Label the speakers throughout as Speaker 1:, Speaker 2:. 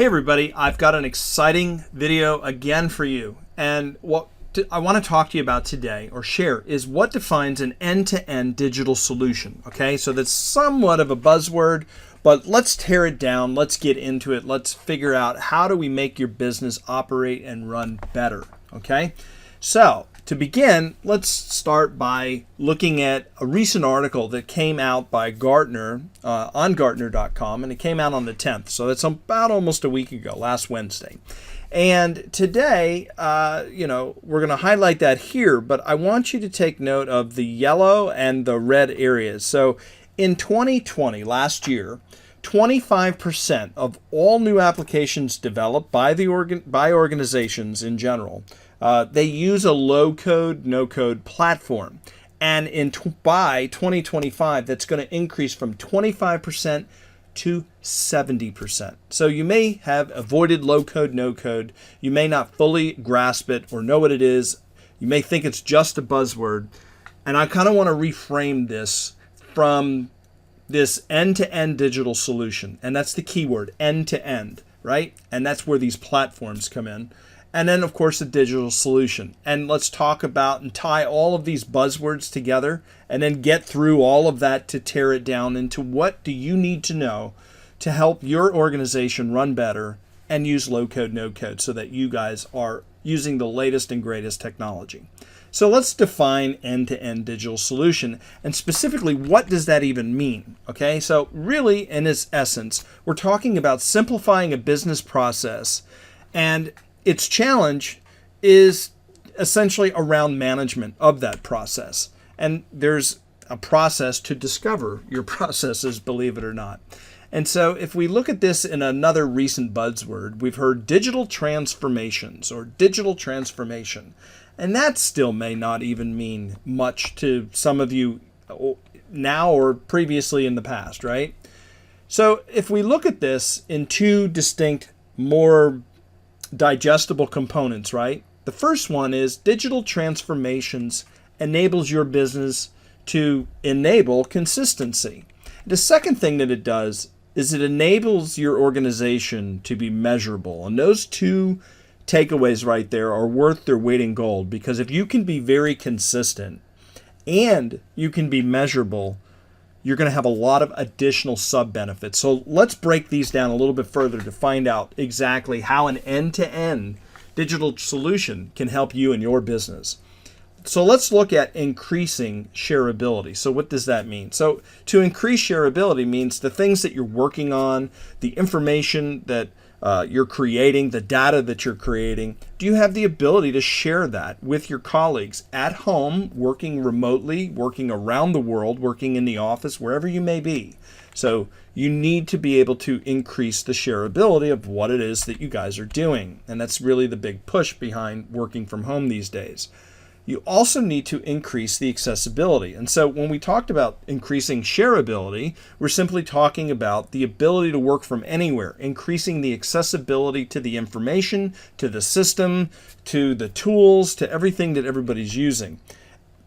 Speaker 1: Hey everybody, I've got an exciting video again for you. And what I want to talk to you about today or share is what defines an end-to-end digital solution. Okay, so that's somewhat of a buzzword, but let's tear it down. Let's get into it. Let's figure out how do we make your business operate and run better. Okay, so to begin, let's start by looking at a recent article that came out by Gartner on gartnercom, and it came out on the 10th. So that's about almost a week ago, last Wednesday. And today, we're going to highlight that here, but I want you to take note of the yellow and the red areas. So in 2020, last year, 25% of all new applications developed by organizations in general, they use a low-code, no-code platform. And by 2025, that's going to increase from 25% to 70%. So you may have avoided low-code, no-code. You may not fully grasp it or know what it is. You may think it's just a buzzword. And I kind of want to reframe this from this end-to-end digital solution. And that's the key word, end-to-end, right? And that's where these platforms come in. And then, of course, a digital solution. And let's talk about and tie all of these buzzwords together and then get through all of that to tear it down into what do you need to know to help your organization run better and use low-code, no-code so that you guys are using the latest and greatest technology. So let's define end-to-end digital solution, and specifically, what does that even mean? Okay, so really, in its essence, we're talking about simplifying a business process, and its challenge is essentially around management of that process. And there's a process to discover your processes, believe it or not. And so if we look at this in another recent buzzword, we've heard digital transformations or digital transformation. And that still may not even mean much to some of you now or previously in the past, right? So if we look at this in two distinct, more digestible components, right? The first one is digital transformations enables your business to enable consistency. The second thing that it does is it enables your organization to be measurable. And those two takeaways right there are worth their weight in gold, because if you can be very consistent and you can be measurable, you're going to have a lot of additional sub-benefits. So let's break these down a little bit further to find out exactly how an end-to-end digital solution can help you and your business. So let's look at increasing shareability. So what does that mean? So to increase shareability means the things that you're working on, the information that you're creating, the data that you're creating, do you have the ability to share that with your colleagues at home, working remotely, working around the world, working in the office, wherever you may be? So you need to be able to increase the shareability of what it is that you guys are doing. And that's really the big push behind working from home these days. You also need to increase the accessibility. And so when we talked about increasing shareability, we're simply talking about the ability to work from anywhere, increasing the accessibility to the information, to the system, to the tools, to everything that everybody's using.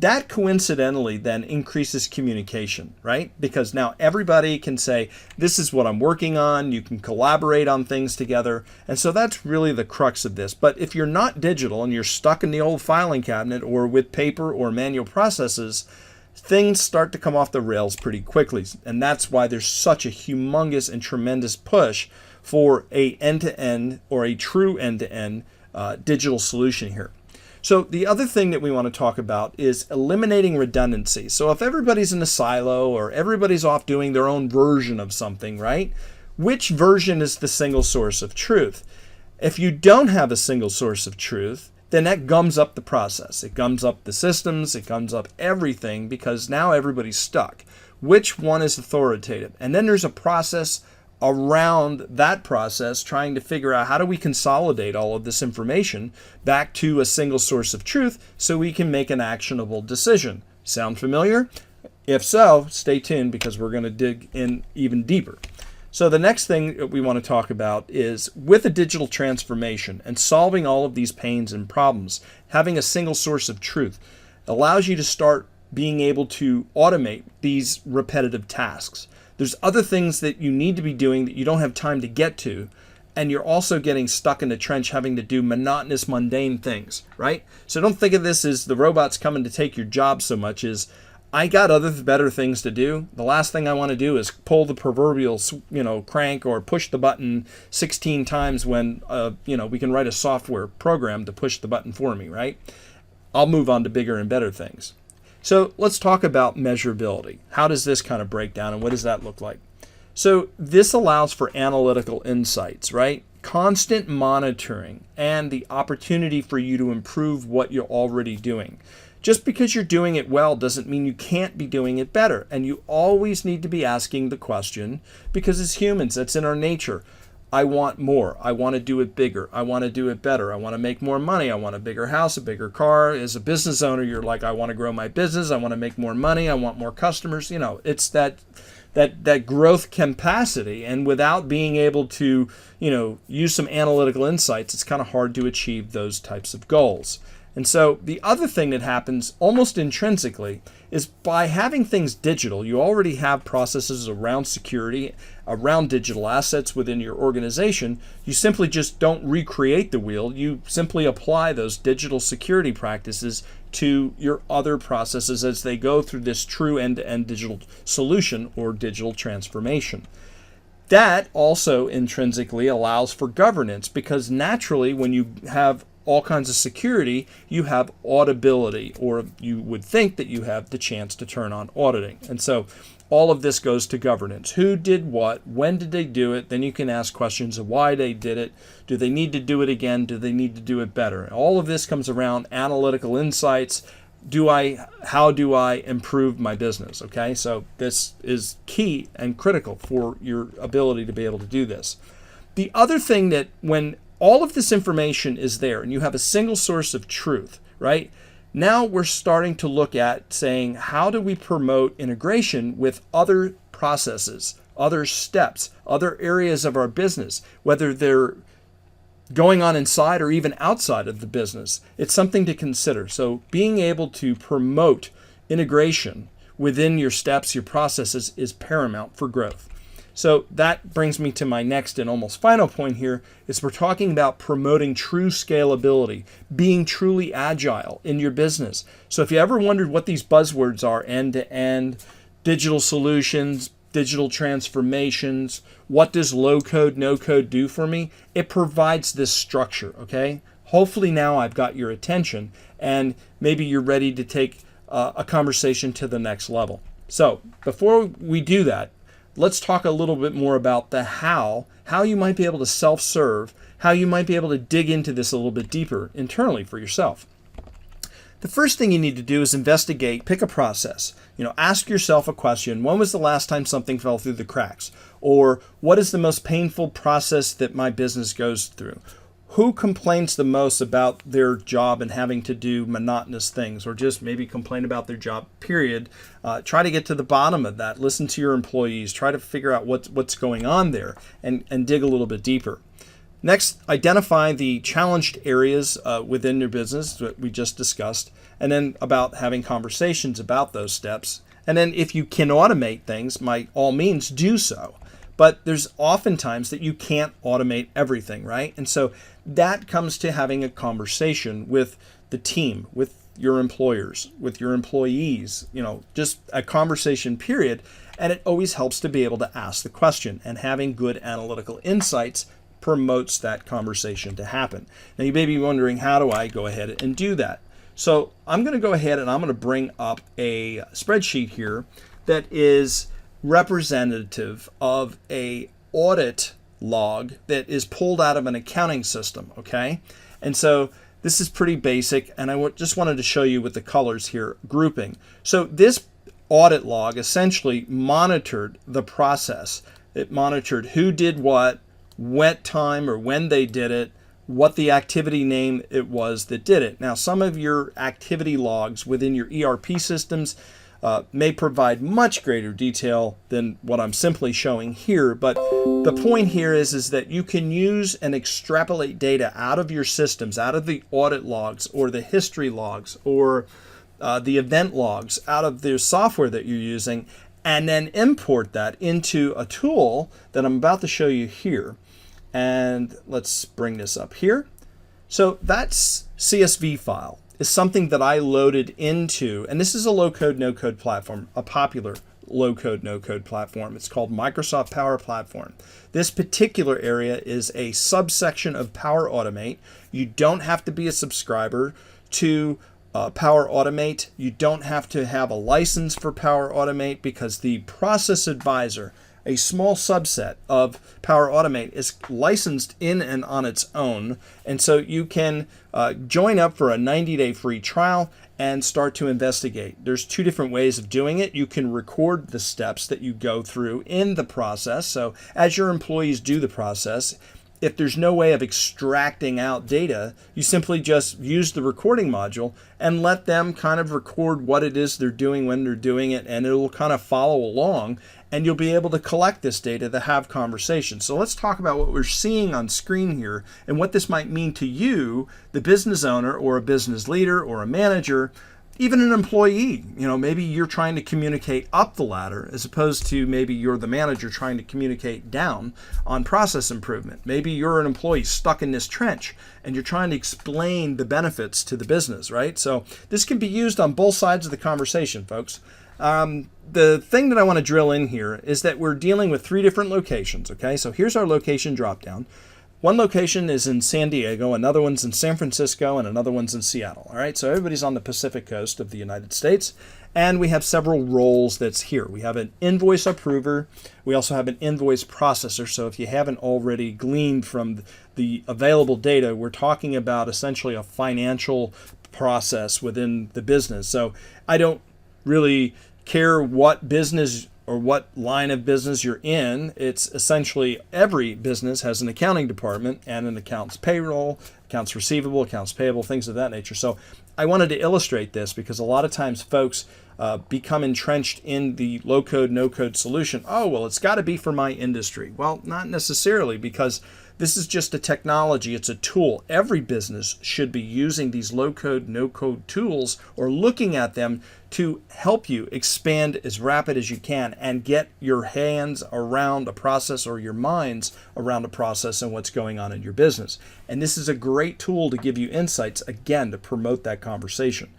Speaker 1: That coincidentally then increases communication, right? Because now everybody can say, this is what I'm working on. You can collaborate on things together. And so that's really the crux of this. But if you're not digital and you're stuck in the old filing cabinet or with paper or manual processes, things start to come off the rails pretty quickly. And that's why there's such a humongous and tremendous push for a end-to-end or a true end-to-end digital solution here. So the other thing that we want to talk about is eliminating redundancy. So if everybody's in a silo or everybody's off doing their own version of something, right? Which version is the single source of truth? If you don't have a single source of truth, then that gums up the process. It gums up the systems, it gums up everything, because now everybody's stuck. Which one is authoritative? And then there's a process around that process, trying to figure out how do we consolidate all of this information back to a single source of truth so we can make an actionable decision. Sound familiar? If so, stay tuned, because we're going to dig in even deeper. So the next thing that we want to talk about is, with a digital transformation and solving all of these pains and problems, having a single source of truth allows you to start being able to automate these repetitive tasks. There's other things that you need to be doing that you don't have time to get to, and you're also getting stuck in the trench having to do monotonous, mundane things, right? So don't think of this as the robot's coming to take your job so much as I got other better things to do. The last thing I want to do is pull the proverbial, crank or push the button 16 times when, we can write a software program to push the button for me, right? I'll move on to bigger and better things. So let's talk about measurability. How does this kind of break down and what does that look like? So this allows for analytical insights, right? Constant monitoring and the opportunity for you to improve what you're already doing. Just because you're doing it well doesn't mean you can't be doing it better. And you always need to be asking the question, because as humans, that's in our nature. I want more. I want to do it bigger. I want to do it better. I want to make more money. I want a bigger house, a bigger car. As a business owner, you're like, I want to grow my business. I want to make more money. I want more customers. It's that growth capacity. And without being able to, use some analytical insights, it's kind of hard to achieve those types of goals. And so the other thing that happens almost intrinsically is by having things digital, you already have processes around security, around digital assets within your organization. You simply just don't recreate the wheel. You simply apply those digital security practices to your other processes as they go through this true end-to-end digital solution or digital transformation. That also intrinsically allows for governance, because naturally when you have all kinds of security, you have auditability, or you would think that you have the chance to turn on auditing. And so all of this goes to governance. Who did what? When did they do it? Then you can ask questions of why they did it. Do they need to do it again? Do they need to do it better? And all of this comes around analytical insights. How do I improve my business? Okay, so this is key and critical for your ability to be able to do this. The other thing that when all of this information is there and you have a single source of truth, right? Now we're starting to look at saying, how do we promote integration with other processes, other steps, other areas of our business, whether they're going on inside or even outside of the business? It's something to consider. So being able to promote integration within your steps, your processes is paramount for growth. So that brings me to my next and almost final point here, is we're talking about promoting true scalability, being truly agile in your business. So if you ever wondered what these buzzwords are, end-to-end, digital solutions, digital transformations, what does low code, no code do for me? It provides this structure, okay? Hopefully now I've got your attention and maybe you're ready to take a conversation to the next level. So before we do that, let's talk a little bit more about the how you might be able to self-serve, how you might be able to dig into this a little bit deeper internally for yourself. The first thing you need to do is investigate, pick a process. Ask yourself a question. When was the last time something fell through the cracks? Or what is the most painful process that my business goes through? Who complains the most about their job and having to do monotonous things, or just maybe complain about their job, period? Try to get to the bottom of that. Listen to your employees. Try to figure out what's going on there and dig a little bit deeper. Next, identify the challenged areas within your business that we just discussed, and then about having conversations about those steps. And then if you can automate things, by all means do so. But there's oftentimes that you can't automate everything, right? And so that comes to having a conversation with the team, with your employers, with your employees, just a conversation period. And it always helps to be able to ask the question, and having good analytical insights promotes that conversation to happen. Now you may be wondering, how do I go ahead and do that? So I'm going to go ahead and I'm going to bring up a spreadsheet here that is representative of a audit log that is pulled out of an accounting system, okay? And so this is pretty basic, and I just wanted to show you with the colors here, grouping. So this audit log essentially monitored the process. It monitored who did what time or when they did it, what the activity name it was that did it. Now, some of your activity logs within your ERP systems may provide much greater detail than what I'm simply showing here. But the point here is that you can use and extrapolate data out of your systems, out of the audit logs or the history logs or the event logs out of the software that you're using, and then import that into a tool that I'm about to show you here. And let's bring this up here. So that's CSV file is something that I loaded into, and this is a low-code, no-code platform, a popular low-code, no-code platform. It's called Microsoft Power Platform. This particular area is a subsection of Power Automate. You don't have to be a subscriber to Power Automate. You don't have to have a license for Power Automate because the Process Advisor, a small subset of Power Automate, is licensed in and on its own. And so you can join up for a 90-day free trial and start to investigate. There's two different ways of doing it. You can record the steps that you go through in the process. So as your employees do the process, if there's no way of extracting out data, you simply just use the recording module and let them kind of record what it is they're doing when they're doing it, and it'll kind of follow along, and you'll be able to collect this data to have conversations. So let's talk about what we're seeing on screen here and what this might mean to you, the business owner or a business leader or a manager, even an employee. Maybe you're trying to communicate up the ladder as opposed to maybe you're the manager trying to communicate down on process improvement. Maybe you're an employee stuck in this trench and you're trying to explain the benefits to the business, right? So this can be used on both sides of the conversation, folks. The thing that I want to drill in here is that we're dealing with 3 different locations, okay? So here's our location dropdown. One location is in San Diego, another one's in San Francisco, and another one's in Seattle. All right, so everybody's on the Pacific coast of the United States, and we have several roles that's here. We have an invoice approver. We also have an invoice processor. So if you haven't already gleaned from the available data, we're talking about essentially a financial process within the business. So I don't really care what business or what line of business you're in. It's essentially every business has an accounting department and an accounts payroll, accounts receivable, accounts payable, things of that nature. So I wanted to illustrate this because a lot of times folks become entrenched in the low-code, no-code solution. Oh, well, it's got to be for my industry. Well, not necessarily, because this is just a technology. It's a tool. Every business should be using these low-code, no-code tools or looking at them to help you expand as rapid as you can and get your hands around a process or your minds around a process and what's going on in your business. And this is a great tool to give you insights, again, to promote that conversation.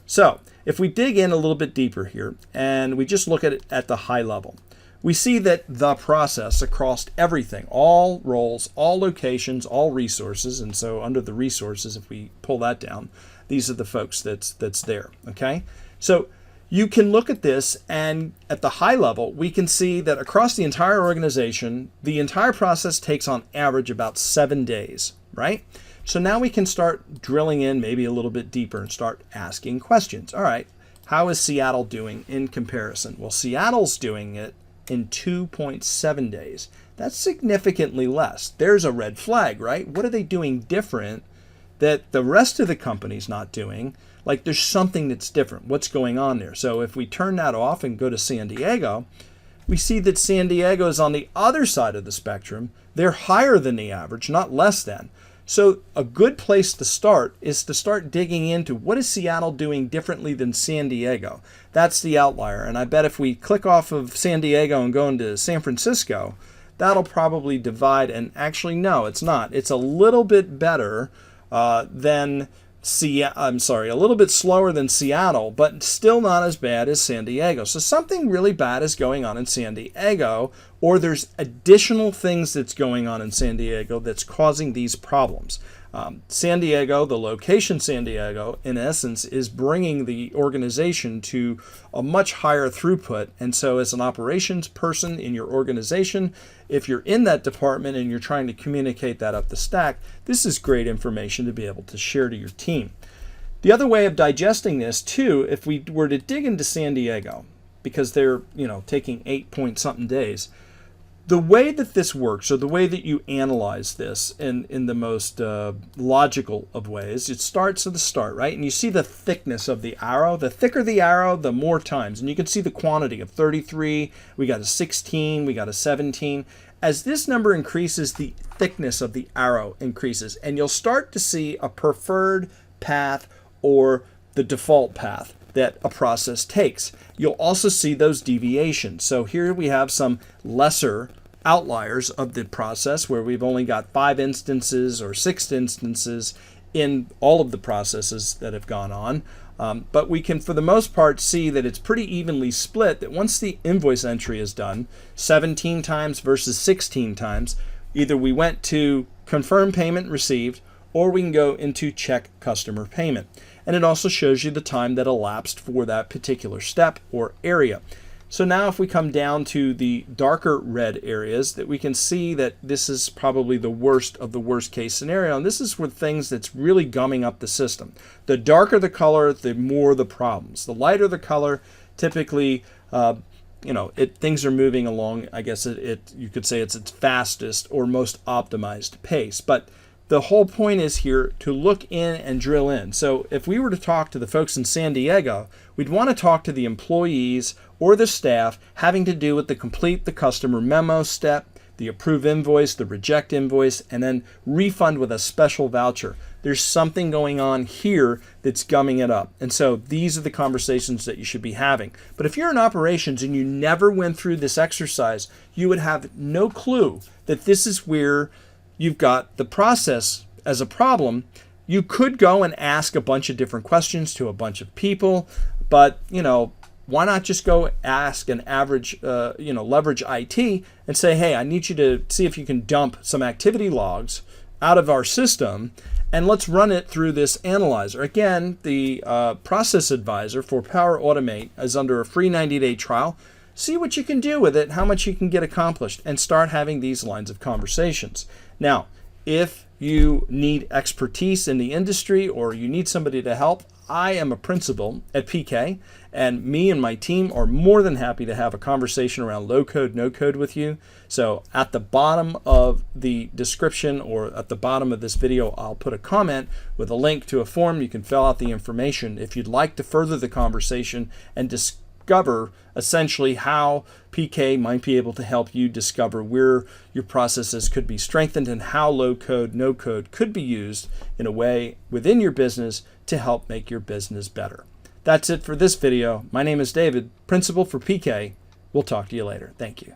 Speaker 1: So if we dig in a little bit deeper here and we just look at it at the high level, we see that the process across everything, all roles, all locations, all resources, and so under the resources, if we pull that down, these are the folks that's there, okay? So you can look at this, and at the high level, we can see that across the entire organization, the entire process takes on average about 7 days, right? So now we can start drilling in maybe a little bit deeper and start asking questions. All right, how is Seattle doing in comparison? Well, Seattle's doing it in 2.7 days. That's significantly less. There's a red flag, right? What are they doing different that the rest of the company's not doing? Like there's something that's different. What's going on there? So if we turn that off and go to San Diego, we see that San Diego is on the other side of the spectrum. They're higher than the average, not less than. So a good place to start is to start digging into what is Seattle doing differently than San Diego. That's the outlier. And I bet if we click off of San Diego and go into San Francisco, that'll probably divide. And actually, no, it's not. It's a little bit better than a little bit slower than Seattle, but still not as bad as San Diego. So something really bad is going on in San Diego, or there's additional things that's going on in San Diego that's causing these problems. San Diego, the location San Diego, in essence, is bringing the organization to a much higher throughput. And so as an operations person in your organization, if you're in that department and you're trying to communicate that up the stack, this is great information to be able to share to your team. The other way of digesting this, too, if we were to dig into San Diego, because they're taking 8-point-something days, the way that this works, or the way that you analyze this in the most logical of ways, it starts at the start, right? And you see the thickness of the arrow. The thicker the arrow, the more times. And you can see the quantity of 33, we got a 16, we got a 17. As this number increases, the thickness of the arrow increases. And you'll start to see a preferred path or the default path that a process takes. You'll also see those deviations. So here we have some lesser outliers of the process where we've only got 5 instances or 6 instances in all of the processes that have gone on. But we can, for the most part, see that it's pretty evenly split, that once the invoice entry is done, 17 times versus 16 times, either we went to confirm payment received, or we can go into check customer payment. And it also shows you the time that elapsed for that particular step or area. So now if we come down to the darker red areas, that we can see that this is probably the worst of the worst case scenario. And this is where things that's really gumming up the system. The darker the color, the more the problems. The lighter the color, typically, things are moving along. I guess you could say it's its fastest or most optimized pace. But the whole point is here to look in and drill in. So if we were to talk to the folks in San Diego, we'd want to talk to the employees or the staff having to do with the complete the customer memo step, the approve invoice, the reject invoice, and then refund with a special voucher. There's something going on here that's gumming it up. And so these are the conversations that you should be having. But if you're in operations and you never went through this exercise, you would have no clue that this is where you've got the process as a problem. You could go and ask a bunch of different questions to a bunch of people, but why not just go ask an average, leverage IT and say, hey, I need you to see if you can dump some activity logs out of our system and let's run it through this analyzer. Again, the process advisor for Power Automate is under a free 90-day trial. See what you can do with it, how much you can get accomplished, and start having these lines of conversations. Now, if you need expertise in the industry or you need somebody to help, I am a principal at PK, and me and my team are more than happy to have a conversation around low code, no code with you. So at the bottom of the description or at the bottom of this video, I'll put a comment with a link to a form. You can fill out the information if you'd like to further the conversation and discover essentially how PK might be able to help you discover where your processes could be strengthened and how low code, no code could be used in a way within your business to help make your business better. That's it for this video. My name is David, Principal for PK. We'll talk to you later. Thank you.